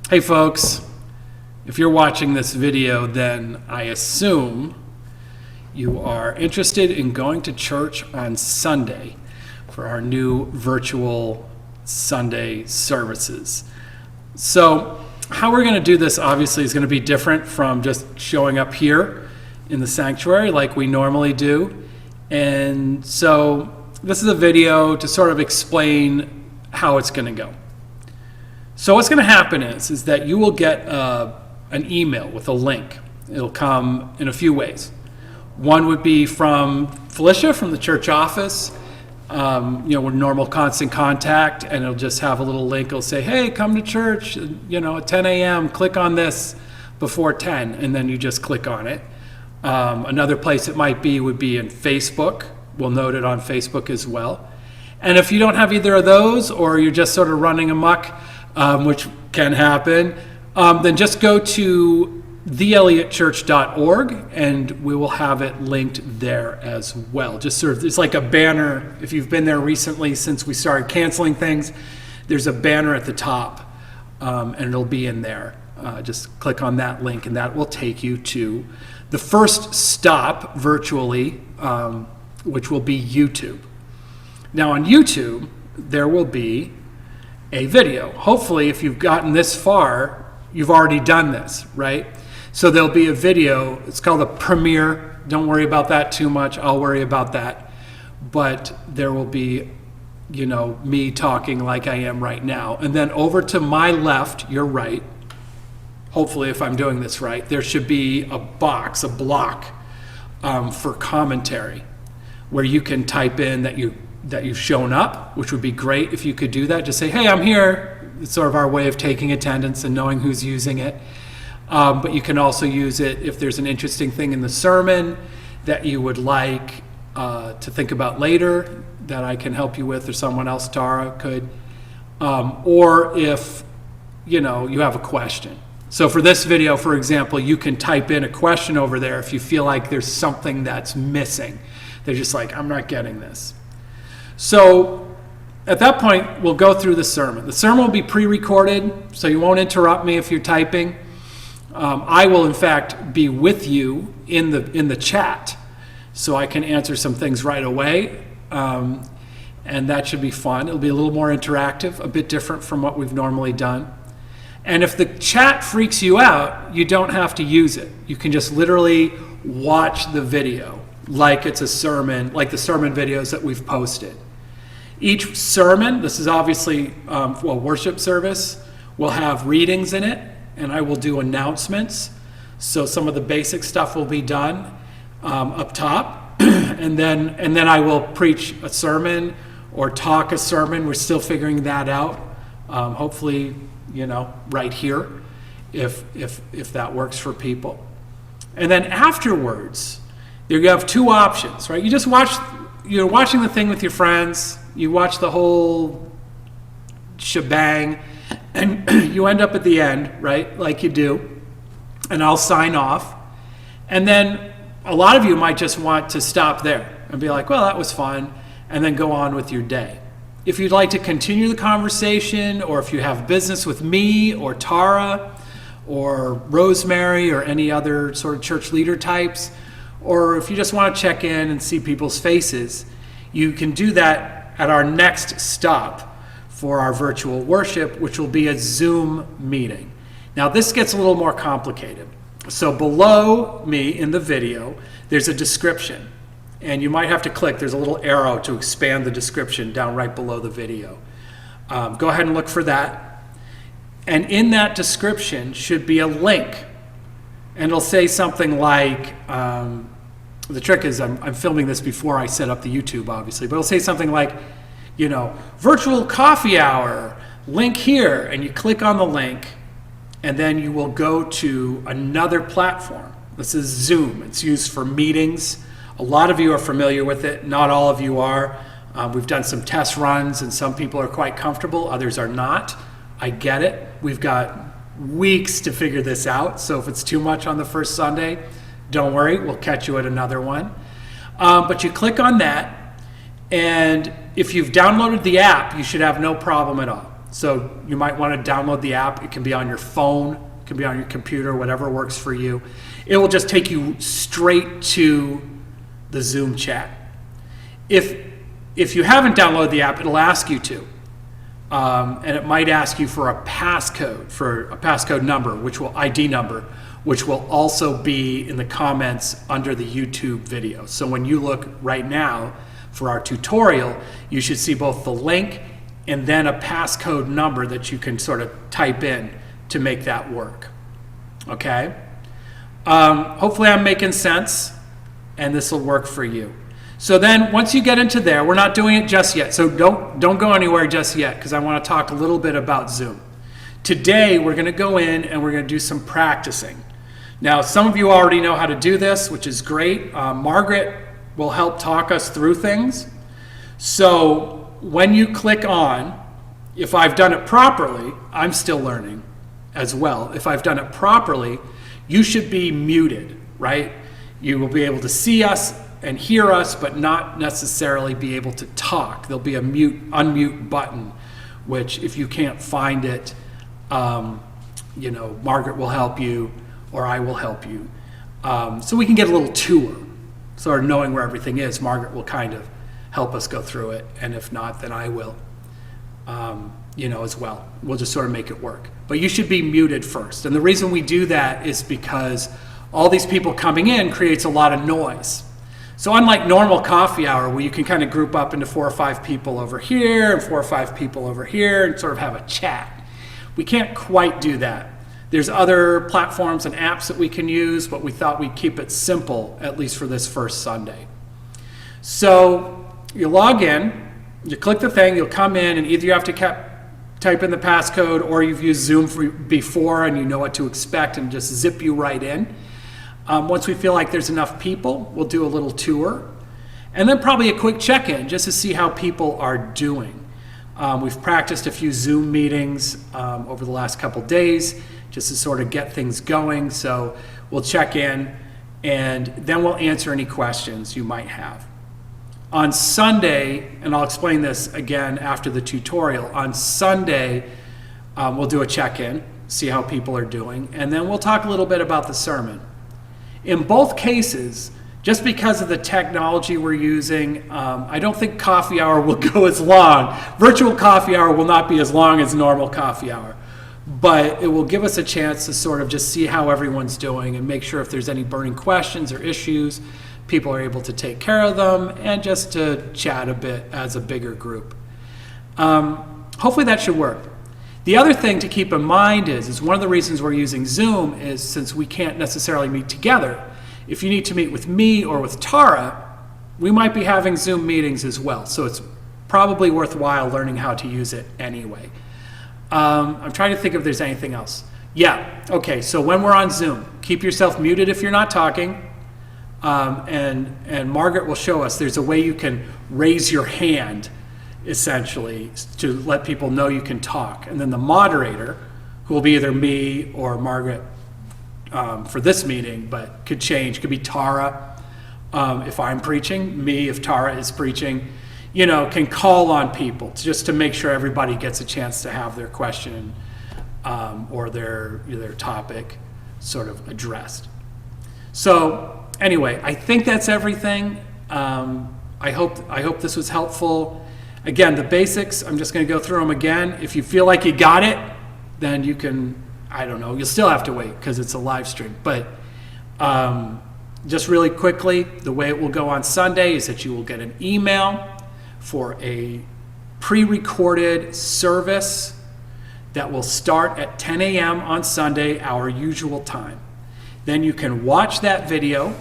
Hey folks, if you're watching this video, then I assume you are interested in going to church on Sunday for our new virtual Sunday services. So how we're going to do this obviously is going to be different from just showing up here in the sanctuary like we normally do. And so this is a video to sort of explain how it's going to go. So what's going to happen is that you will get an email with a link. It'll come in a few ways. One would be from Felicia from the church office. We're normal constant contact, and it'll just have a little link. It'll say, hey, come to church, at 10 a.m., click on this before 10, and then you just click on it. Another place it might be would be in Facebook. We'll note it on Facebook as well. And if you don't have either of those, or you're just sort of running amok, which can happen, then just go to theeliotchurch.org and we will have it linked there as well. Just sort of, it's like a banner. If you've been there recently since we started canceling things, there's a banner at the top and it'll be in there. Just click on that link and that will take you to the first stop virtually, which will be YouTube. Now on YouTube, there will be a video. Hopefully, if you've gotten this far, you've already done this, right? So there'll be a video. It's called a premiere. Don't worry about that too much. I'll worry about that. But there will be, me talking like I am right now. And then over to my left, your right, hopefully if I'm doing this right, there should be a box, a block for commentary where you can type in that you've shown up, which would be great if you could do that. Just say, hey, I'm here. It's sort of our way of taking attendance and knowing who's using it. But you can also use it if there's an interesting thing in the sermon that you would like to think about later that I can help you with, or someone else, Tara, could. Or if, you have a question. So for this video, for example, you can type in a question over there if you feel like there's something that's missing. They're just like, I'm not getting this. So at that point, we'll go through the sermon. The sermon will be pre-recorded, so you won't interrupt me if you're typing. I will, in fact, be with you in the chat, so I can answer some things right away, and that should be fun. It'll be a little more interactive, a bit different from what we've normally done. And if the chat freaks you out, you don't have to use it. You can just literally watch the video like it's a sermon, like the sermon videos that we've posted. Each sermon, this is obviously worship service, will have readings in it, and I will do announcements. So some of the basic stuff will be done up top, and then I will preach a sermon or talk a sermon. We're still figuring that out. Hopefully, right here, if that works for people. And then afterwards, you have two options, right? You just you're watching the thing with your friends. You watch the whole shebang, and you end up at the end, right, like you do, and I'll sign off. And then a lot of you might just want to stop there and be like, well, that was fun, and then go on with your day. If you'd like to continue the conversation, or if you have business with me or Tara or Rosemary or any other sort of church leader types, or if you just want to check in and see people's faces, you can do that at our next stop for our virtual worship, which will be a Zoom meeting. Now, this gets a little more complicated. So below me in the video, there's a description, and you might have to click. There's a little arrow to expand the description down right below the video. Go ahead and look for that. And in that description should be a link, and it'll say something like, the trick is I'm filming this before I set up the YouTube, obviously, but it'll say something like, virtual coffee hour, link here, and you click on the link, and then you will go to another platform. This is Zoom. It's used for meetings. A lot of you are familiar with it. Not all of you are. We've done some test runs, and some people are quite comfortable. Others are not. I get it. We've got weeks to figure this out, so if it's too much on the first Sunday, don't worry, we'll catch you at another one. But you click on that, and if you've downloaded the app, you should have no problem at all. So you might want to download the app. It can be on your phone, it can be on your computer, whatever works for you. It will just take you straight to the Zoom chat. If you haven't downloaded the app, it'll ask you to. And it might ask you for a passcode number, which will ID number, which will also be in the comments under the YouTube video. So when you look right now for our tutorial, you should see both the link and then a passcode number that you can sort of type in to make that work. Okay? Hopefully I'm making sense and this will work for you. So then once you get into there, we're not doing it just yet. So don't go anywhere just yet because I want to talk a little bit about Zoom. Today we're going to go in and we're going to do some practicing. Now some of you already know how to do this, which is great. Margaret will help talk us through things. So when you click on, if I've done it properly, I'm still learning as well. If I've done it properly, you should be muted, right? You will be able to see us and hear us, but not necessarily be able to talk. There'll be a unmute button, which if you can't find it, Margaret will help you or I will help you. So we can get a little tour, sort of knowing where everything is. Margaret will kind of help us go through it, and if not, then I will, as well. We'll just sort of make it work. But you should be muted first. And the reason we do that is because all these people coming in creates a lot of noise. So unlike normal coffee hour where you can kind of group up into 4 or 5 people over here and 4 or 5 people over here and sort of have a chat, we can't quite do that. There's other platforms and apps that we can use, but we thought we'd keep it simple, at least for this first Sunday. So you log in, you click the thing, you'll come in, and either you have to type in the passcode or you've used Zoom before and you know what to expect and just zip you right in. Once we feel like there's enough people, we'll do a little tour. And then probably a quick check-in just to see how people are doing. We've practiced a few Zoom meetings over the last couple days just to sort of get things going. So we'll check in and then we'll answer any questions you might have. On Sunday, and I'll explain this again after the tutorial, on Sunday we'll do a check-in, see how people are doing, and then we'll talk a little bit about the sermon. In both cases, just because of the technology we're using, I don't think coffee hour will go as long. Virtual coffee hour will not be as long as normal coffee hour, but it will give us a chance to sort of just see how everyone's doing and make sure if there's any burning questions or issues, people are able to take care of them and just to chat a bit as a bigger group. Hopefully that should work. The other thing to keep in mind is one of the reasons we're using Zoom is since we can't necessarily meet together, if you need to meet with me or with Tara, we might be having Zoom meetings as well. So it's probably worthwhile learning how to use it anyway. I'm trying to think if there's anything else. Yeah, okay, so when we're on Zoom, keep yourself muted if you're not talking. And Margaret will show us there's a way you can raise your hand essentially to let people know you can talk. And then the moderator, who will be either me or Margaret for this meeting, but could change, could be Tara if I'm preaching, me if Tara is preaching, can call on people just to make sure everybody gets a chance to have their question or their topic sort of addressed. So anyway, I think that's everything. I hope this was helpful. Again, the basics, I'm just going to go through them again. If you feel like you got it, then you can, I don't know, you'll still have to wait because it's a live stream. But just really quickly, the way it will go on Sunday is that you will get an email for a pre-recorded service that will start at 10 a.m. on Sunday, our usual time. Then you can watch that video,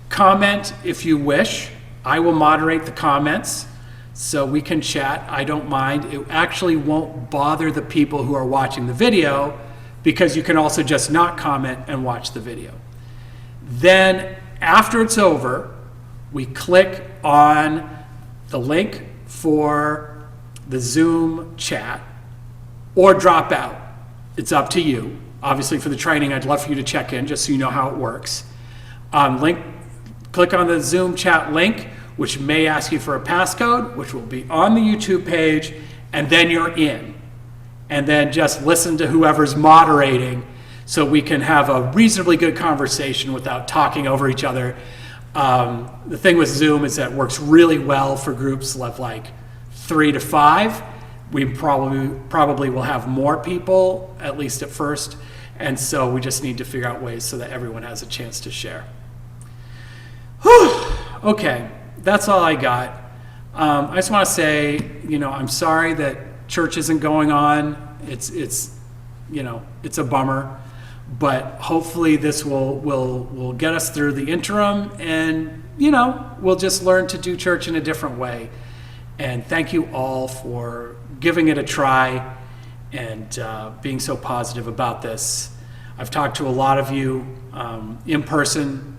comment if you wish. I will moderate the comments so we can chat. I don't mind. It actually won't bother the people who are watching the video because you can also just not comment and watch the video. Then after it's over, we click on the link for the Zoom chat or drop out. It's up to you. Obviously for the training, I'd love for you to check in just so you know how it works. Click on the Zoom chat link, which may ask you for a passcode, which will be on the YouTube page, and then you're in. and then just listen to whoever's moderating so we can have a reasonably good conversation without talking over each other. The thing with Zoom is that it works really well for groups of like 3 to 5. We probably will have more people, at least at first, and so we just need to figure out ways so that everyone has a chance to share. Whew. Okay, that's all I got. I just want to say, I'm sorry that church isn't going on. It's a bummer, but hopefully this will get us through the interim, and we'll just learn to do church in a different way. And thank you all for giving it a try and being so positive about this. I've talked to a lot of you in person,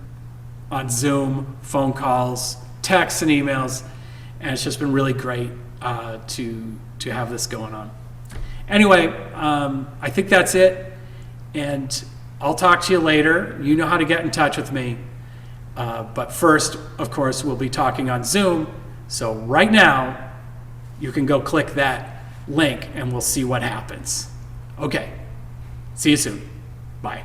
on Zoom, phone calls, texts, and emails, and it's just been really great to have this going on. Anyway, I think that's it, and I'll talk to you later. You know how to get in touch with me. But first, of course, we'll be talking on Zoom. So right now, you can go click that link and we'll see what happens. Okay, see you soon. Bye.